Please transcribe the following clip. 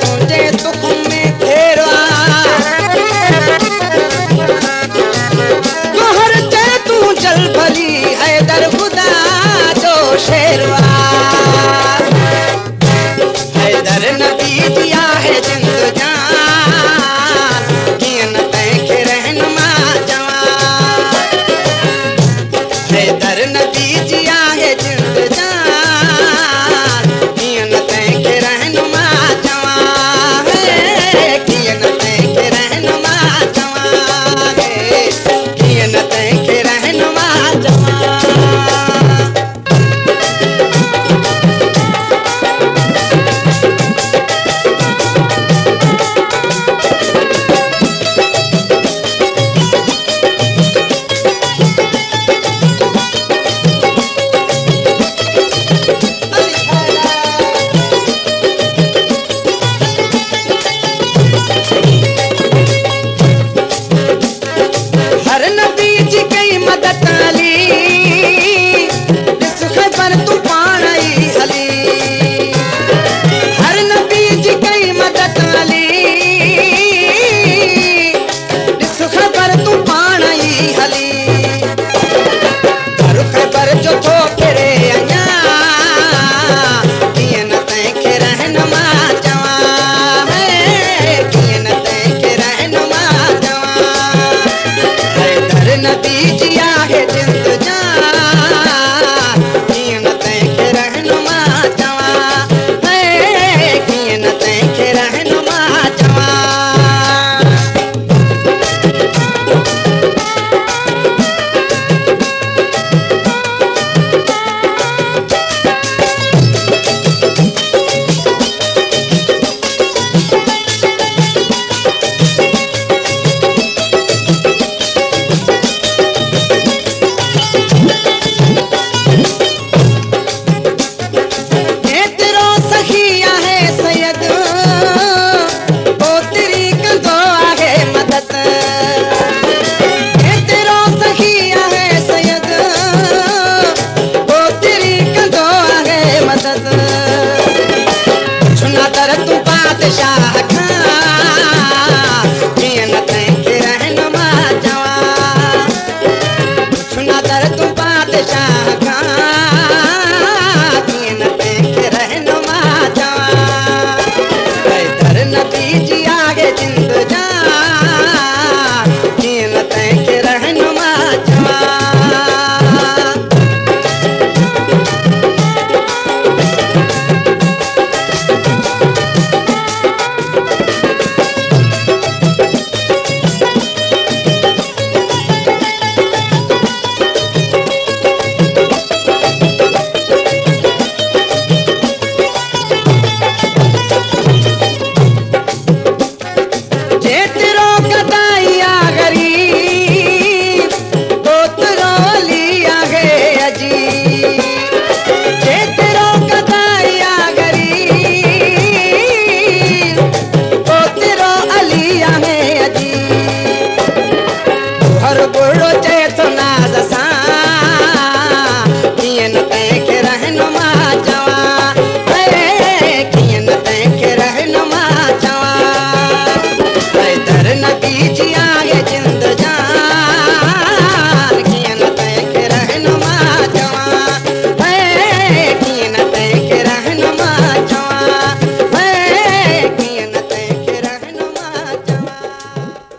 तुझे तुखुम में घेरवा तोहर ते तू जल भली हैदर खुदा जो शेरवा हैदर नबी दिया है जिंदजान कियन तैखे रहनुमा जवान हैदर नबी दिया है जिंदजान कियन तैखे रहनुमा जवान कियन तैखे रहनुमा जवान कियन तैखे रहनुमा जवान हर नबी जी कई मदद अली ॾिस ख़बर तू पाण ई हली हर नबी जी कई मदद अली ॾिस ख़बर तू पाण ई हली हर ख़बर जो थो फिरे अञा कीअं न तंहिंखे रहनुमा चवां कीअं न तंहिंखे रहनुमा चवां हैदर नबी जी आहे जिंदजान कीअं न तंहिंखे रहनुमा चवां कीअं न तंहिंखे रहनुमा चवां एतिरो सखी आहे सैयद ओतिरी कंदो आहे मदद एतिरो सखी आहे सैयद ओतिरी कंदो आहे मदद छुना दर तूं बादशाह खां